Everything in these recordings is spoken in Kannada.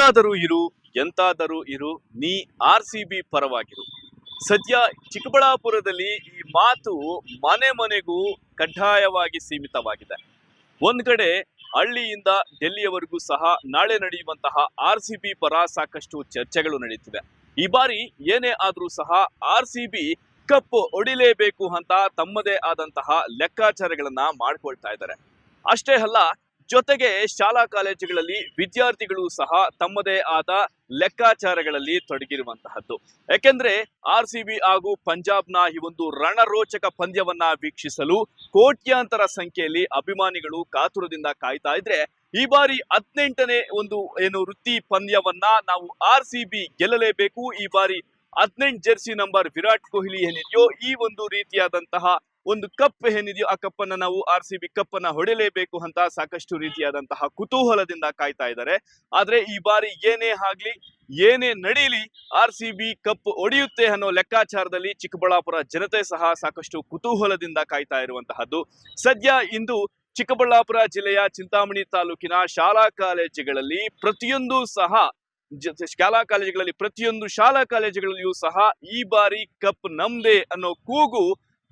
ಎಲ್ಲಾದರೂ ಇರು ಎಂತಾದರೂ ಇರು ನೀ RCB ಪರವಾಗಿರು. ಸದ್ಯ ಚಿಕ್ಕಬಳ್ಳಾಪುರದಲ್ಲಿ ಈ ಮಾತು ಮನೆ ಮನೆಗೂ ಕಡ್ಡಾಯವಾಗಿ ಸೀಮಿತವಾಗಿದೆ. ಒಂದ್ ಕಡೆ ಹಳ್ಳಿಯಿಂದ ಡೆಲ್ಲಿಯವರೆಗೂ ಸಹ ನಾಳೆ ನಡೆಯುವಂತಹ RCB ಪರ ಸಾಕಷ್ಟು ಚರ್ಚೆಗಳು ನಡೀತಿದೆ. ಈ ಬಾರಿ ಏನೇ ಆದ್ರೂ ಸಹ RCB ಕಪ್ ಹೊಡಿಲೇಬೇಕು ಅಂತ ತಮ್ಮದೇ ಆದಂತಹ ಲೆಕ್ಕಾಚಾರಗಳನ್ನ ಮಾಡ್ಕೊಳ್ತಾ ಇದ್ದಾರೆ. ಅಷ್ಟೇ ಅಲ್ಲ, ಜೊತೆಗೆ ಶಾಲಾ ಕಾಲೇಜುಗಳಲ್ಲಿ ವಿದ್ಯಾರ್ಥಿಗಳು ಸಹ ತಮ್ಮದೇ ಆದ ಲೆಕ್ಕಾಚಾರಗಳಲ್ಲಿ ತೊಡಗಿರುವಂತಹದ್ದು. ಯಾಕೆಂದ್ರೆ RCB ಹಾಗೂ ಪಂಜಾಬ್ನ ಈ ಒಂದು ರಣರೋಚಕ ಪಂದ್ಯವನ್ನ ವೀಕ್ಷಿಸಲು ಕೋಟ್ಯಾಂತರ ಸಂಖ್ಯೆಯಲ್ಲಿ ಅಭಿಮಾನಿಗಳು ಕಾತುರದಿಂದ ಕಾಯ್ತಾ ಇದ್ರೆ, ಈ ಬಾರಿ 18ನೇ ಒಂದು ವೃತ್ತಿ ಪಂದ್ಯವನ್ನ ನಾವು RCB ಗೆಲ್ಲಲೇಬೇಕು. ಈ ಬಾರಿ 18 ಜೆರ್ಸಿ ನಂಬರ್ ವಿರಾಟ್ ಕೊಹ್ಲಿ ಏನಿದೆಯೋ, ಈ ಒಂದು ರೀತಿಯಾದಂತಹ ಒಂದು ಕಪ್ ಏನಿದೆಯೋ ಆ ಕಪ್ ಅನ್ನ ನಾವು RCB ಕಪ್ ಅನ್ನ ಹೊಡೆಯಲೇಬೇಕು ಅಂತ ಸಾಕಷ್ಟು ರೀತಿಯಾದಂತಹ ಕುತೂಹಲದಿಂದ ಕಾಯ್ತಾ ಇದ್ದಾರೆ. ಆದ್ರೆ ಈ ಬಾರಿ ಏನೇ ಆಗ್ಲಿ ಏನೇ ನಡೀಲಿ RCB ಕಪ್ ಹೊಡೆಯುತ್ತೆ ಅನ್ನೋ ಲೆಕ್ಕಾಚಾರದಲ್ಲಿ ಚಿಕ್ಕಬಳ್ಳಾಪುರ ಜನತೆ ಸಹ ಸಾಕಷ್ಟು ಕುತೂಹಲದಿಂದ ಕಾಯ್ತಾ ಇರುವಂತಹದ್ದು. ಸದ್ಯ ಇಂದು ಚಿಕ್ಕಬಳ್ಳಾಪುರ ಜಿಲ್ಲೆಯ ಚಿಂತಾಮಣಿ ತಾಲೂಕಿನ ಶಾಲಾ ಕಾಲೇಜುಗಳಲ್ಲಿ ಪ್ರತಿಯೊಂದು ಶಾಲಾ ಕಾಲೇಜುಗಳಲ್ಲಿಯೂ ಸಹ ಈ ಬಾರಿ ಕಪ್ ನಮ್ದೇ ಅನ್ನೋ ಕೂಗು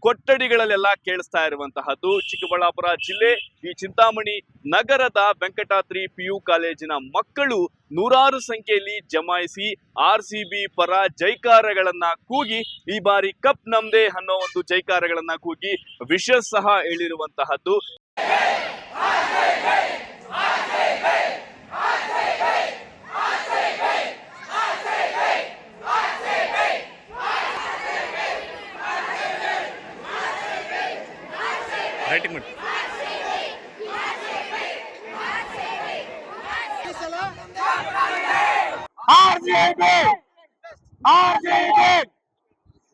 ಕೊಠಡಿಗಳಲ್ಲೆಲ್ಲ ಕೇಳಿಸ್ತಾ ಇರುವಂತಹದ್ದು. ಚಿಕ್ಕಬಳ್ಳಾಪುರ ಜಿಲ್ಲೆ ಈ ಚಿಂತಾಮಣಿ ನಗರದ ವೆಂಕಟಾದ್ರಿ PU ಕಾಲೇಜಿನ ಮಕ್ಕಳು ನೂರಾರು ಸಂಖ್ಯೆಯಲ್ಲಿ ಜಮಾಯಿಸಿ RCB ಪರ ಜೈಕಾರಗಳನ್ನ ಕೂಗಿ ಈ ಬಾರಿ ಕಪ್ ನಮ್ದೇ ಅನ್ನೋ ಒಂದು ಜೈಕಾರಗಳನ್ನ ಕೂಗಿ ವಿಶಸ್ ಸಹ ಹೇಳಿರುವಂತಹದ್ದು. ರೈಟಿಂಗ್ ಮಾಡಿ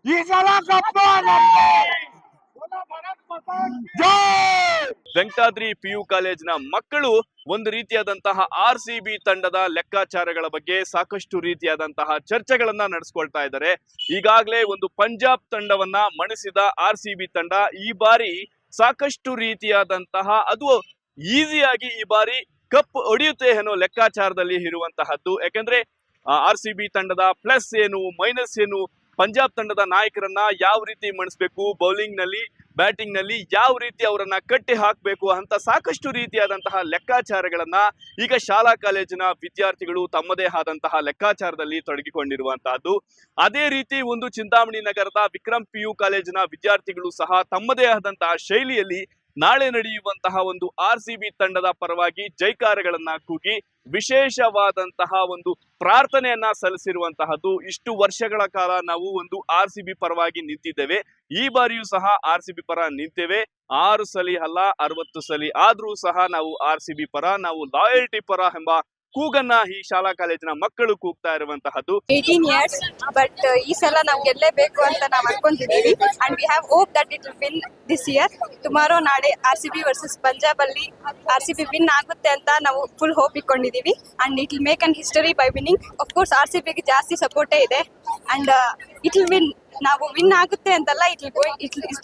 ಈ ಸಲ ಕಪ್ ವೆಂಕಟಾದ್ರಿ PU ಕಾಲೇಜಿನ ಮಕ್ಕಳು ಒಂದು ರೀತಿಯಾದಂತಹ RCB ತಂಡದ ಲೆಕ್ಕಾಚಾರಗಳ ಬಗ್ಗೆ ಸಾಕಷ್ಟು ರೀತಿಯಾದಂತಹ ಚರ್ಚೆಗಳನ್ನ ನಡೆಸ್ಕೊಳ್ತಾ ಇದ್ದಾರೆ. ಈಗಾಗಲೇ ಒಂದು ಪಂಜಾಬ್ ತಂಡವನ್ನ ಮಣಿಸಿದ RCB ತಂಡ ಈ ಬಾರಿ ಸಾಕಷ್ಟು ರೀತಿಯಾದಂತಹ ಅದು ಈಸಿಯಾಗಿ ಈ ಬಾರಿ ಕಪ್ ಹೊಡೆಯುತ್ತೆ ಅನ್ನೋ ಲೆಕ್ಕಾಚಾರದಲ್ಲಿ ಇರುವಂತಹದ್ದು. ಯಾಕಂದ್ರೆ RCB ತಂಡದ ಪ್ಲಸ್ ಏನು ಮೈನಸ್ ಏನು, ಪಂಜಾಬ್ ತಂಡದ ನಾಯಕರನ್ನ ಯಾವ ರೀತಿ ಮಣಿಸ್ಬೇಕು, ಬೌಲಿಂಗ್ ನಲ್ಲಿ ಬ್ಯಾಟಿಂಗ್ ನಲ್ಲಿ ಯಾವ ರೀತಿ ಅವರನ್ನ ಕಟ್ಟಿ ಹಾಕಬೇಕು ಅಂತ ಸಾಕಷ್ಟು ರೀತಿಯಾದಂತಹ ಲೆಕ್ಕಾಚಾರಗಳನ್ನ ಈಗ ಶಾಲಾ ಕಾಲೇಜಿನ ವಿದ್ಯಾರ್ಥಿಗಳು ತಮ್ಮದೇ ಆದಂತಹ ಲೆಕ್ಕಾಚಾರದಲ್ಲಿ ತೊಡಗಿಕೊಂಡಿರುವಂತಹದ್ದು. ಅದೇ ರೀತಿ ಒಂದು ಚಿಂತಾಮಣಿ ನಗರದ ವಿಕ್ರಮ್ PU ಕಾಲೇಜಿನ ವಿದ್ಯಾರ್ಥಿಗಳು ಸಹ ತಮ್ಮದೇ ಆದಂತಹ ಶೈಲಿಯಲ್ಲಿ ನಾಳೆ ನಡೆಯುವಂತಹ ಒಂದು RCB ತಂಡದ ಪರವಾಗಿ ಜೈಕಾರಗಳನ್ನ ಕೂಗಿ ವಿಶೇಷವಾದಂತಹ ಒಂದು ಪ್ರಾರ್ಥನೆಯನ್ನ ಸಲ್ಲಿಸಿರುವಂತಹದ್ದು. ಇಷ್ಟು ವರ್ಷಗಳ ಕಾಲ ನಾವು ಒಂದು RCB ಪರವಾಗಿ ನಿಂತಿದ್ದೇವೆ, ಈ ಬಾರಿಯೂ ಸಹ RCB ಪರ ನಿಂತೇವೆ. 6 ಸಲ ಅಲ್ಲ 60 ಸಲ ಆದ್ರೂ ಸಹ ನಾವು RCB ಪರ, ನಾವು ಲಾಯಲ್ಟಿ ಪರ ಎಂಬ ಕೂಗನ್ನ ಈ ಶಾಲಾ ಕಾಲೇಜಿನ ಮಕ್ಕಳು ಕೂಗ್ತಾ ಇರುವಂತಹದ್ದು. 18 years, but ಈ ಸಲ ನಾವು ಗೆಲ್ಲೇಬೇಕು ಅಂತ ನಾವು ಅನ್ಕೊಂತಿದೀವಿ. And we have hope that it will win this year. Tomorrow ನಾಳೆ RCB ವರ್ಸಸ್ ಪಂಜಾಬ್ ಅಲ್ಲಿ RCB ವಿನ್ ಆಗುತ್ತೆ ಅಂತ ನಾವು ಫುಲ್ ಹೋಪ್ ಇಟ್ಕೊಂಡಿದೀವಿ. And it will make an history by winning. Of course RCB ಗೆ ಜಾಸ್ತಿ ಸಪೋರ್ಟೇ ಇದೆ. And it will win. ನಾವು ವಿನ್ ಆಗುತ್ತೆ ಅಂತಲ್ಲ, it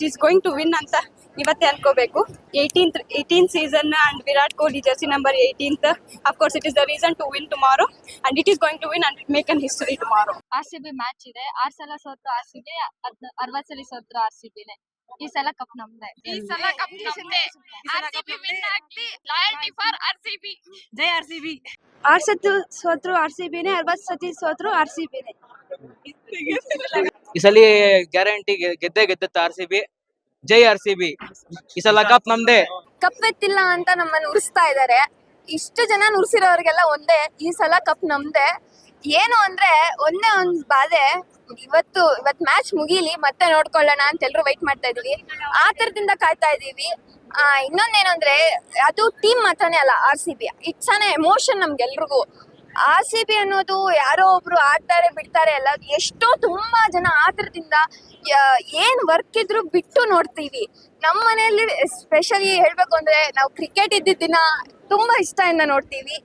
is going to win ಅಂತ ಇವತ್ತೇ ಅನ್ಕೋಬೇಕು. 18th season and Virat Kohli jersey number 18th. Of course it is the reason to win tomorrow and it is going to win and make an history tomorrow. RCB match ಇದೆ. 6 ಸಲ ಸೋತ್ರು RCB, 60 ಸಲ ಸೋತ್ರು RCB ನೇ. ಈ ಸಲ ಕಪ್ ನಮ್ದೇ. RCB ವಿನ್ ಆಗ್ಲಿ, loyalty for RCB. Jai RCB. 6 ಸತಿ ಸೋತ್ರು RCB ನೇ, 60 ಸತಿ ಸೋತ್ರು RCB ನೇ. ಈ ಸಲ ಗ್ಯಾರಂಟಿ ಗೆದ್ದುತ್ತೆ RCB. ಜೈ RCB. ಈ ಸಲ ಕಪ್ ನಮ್ದೇ. ಕಪ್ ಎತ್ತಿಲ್ಲ ಅಂತ ನಮ್ಮನ್ನು ಉರಿಸ್ತಾ ಇದ್ದಾರೆ. ಇಷ್ಟು ಜನ ನುರ್ಸಿರೋರಿಗೆಲ್ಲ ಒಂದೇ, ಈ ಸಲ ಕಪ್ ನಮ್ದೇ. ಏನು ಅಂದ್ರೆ ಒಂದೇ ಒಂದ್ ಬಾಧೆ, ಇವತ್ತು ಮ್ಯಾಚ್ ಮುಗೀಲಿ ಮತ್ತೆ ನೋಡ್ಕೊಳ್ಳೋಣ ಅಂತ ಎಲ್ರು ವೈಟ್ ಮಾಡ್ತಾ ಇದೀವಿ. ಆ ತರದಿಂದ ಕಾಯ್ತಾ ಇದೀವಿ. ಇನ್ನೊಂದೇನು ಅಂದ್ರೆ ಅದು ಟೀಮ್ ಮಾತ್ರನೇ ಅಲ್ಲ, RCB ಇಟ್ಸ್ ಅನ್ ಎಮೋಷನ್ ನಮ್ಗೆಲ್ರಿಗೂ. RCB ಅನ್ನೋದು ಯಾರೋ ಒಬ್ರು ಆಡ್ತಾರೆ ಬಿಡ್ತಾರೆ ಅಲ್ಲ, ಎಷ್ಟೋ ತುಂಬಾ ಜನ ಆತರದಿಂದ ಏನ್ ವರ್ಕ್ ಇದ್ರು ಬಿಟ್ಟು ನೋಡ್ತೀವಿ. ನಮ್ಮ ಮನೆಯಲ್ಲಿ ಎಸ್ಪೆಷಲಿ ಹೇಳ್ಬೇಕು ಅಂದ್ರೆ ನಾವು ಕ್ರಿಕೆಟ್ ಇದ್ದಿದ್ದ ದಿನ ತುಂಬಾ ಇಷ್ಟದಿಂದ ನೋಡ್ತೀವಿ.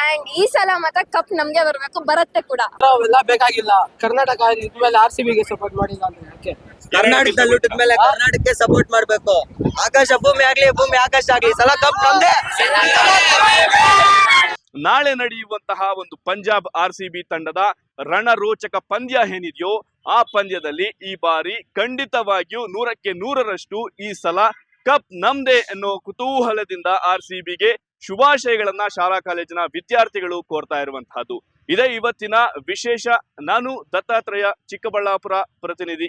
ಅಂಡ್ ಈ ಸಲ ಮಾತ್ರ ಕಪ್ ನಮ್ಗೆ ಬರುತ್ತೆ ಕೂಡ. ಅವೆಲ್ಲ ಬೇಕಾಗಿಲ್ಲ. ಕರ್ನಾಟಕ ನಿಂತ್ಮೇಲೆ RCB ಗೆ ಸಪೋರ್ಟ್ ಮಾಡಿಲ್ಲ ಅಂದ್ರೆ ಕರ್ನಾಟಕದಲ್ಲಿ ಹುಟ್ಟಿದ್ಮೇಲೆ ಕರ್ನಾಟಕಕ್ಕೆ ಸಪೋರ್ಟ್ ಮಾಡ್ಬೇಕು. ಆಕಾಶ ಭೂಮಿ ಆಗ್ಲಿ, ಭೂಮಿ ಆಕಾಶ ಆಗ್ಲಿ, ಸಲ ಕಪ್ ನಮ್ದೇ. ನಾಳೆ ನಡೆಯುವಂತಹ ಒಂದು ಪಂಜಾಬ್ RCB ತಂಡದ ರಣರೋಚಕ ಪಂದ್ಯ ಏನಿದೆಯೋ ಆ ಪಂದ್ಯದಲ್ಲಿ ಈ ಬಾರಿ ಖಂಡಿತವಾಗಿಯೂ 100ಕ್ಕೆ 100ರಷ್ಟು ಈ ಸಲ ಕಪ್ ನಮ್ದೇ ಎನ್ನೋ ಕುತೂಹಲದಿಂದ RCBಗೆ ಶುಭಾಶಯಗಳನ್ನ ಶಾಲಾ ಕಾಲೇಜಿನ ವಿದ್ಯಾರ್ಥಿಗಳು ಕೋರ್ತಾ ಇರುವಂತಹದ್ದು. ಇದೇ ಇವತ್ತಿನ ವಿಶೇಷ. ನಾನು ದತ್ತಾತ್ರೇಯ, ಚಿಕ್ಕಬಳ್ಳಾಪುರ ಪ್ರತಿನಿಧಿ.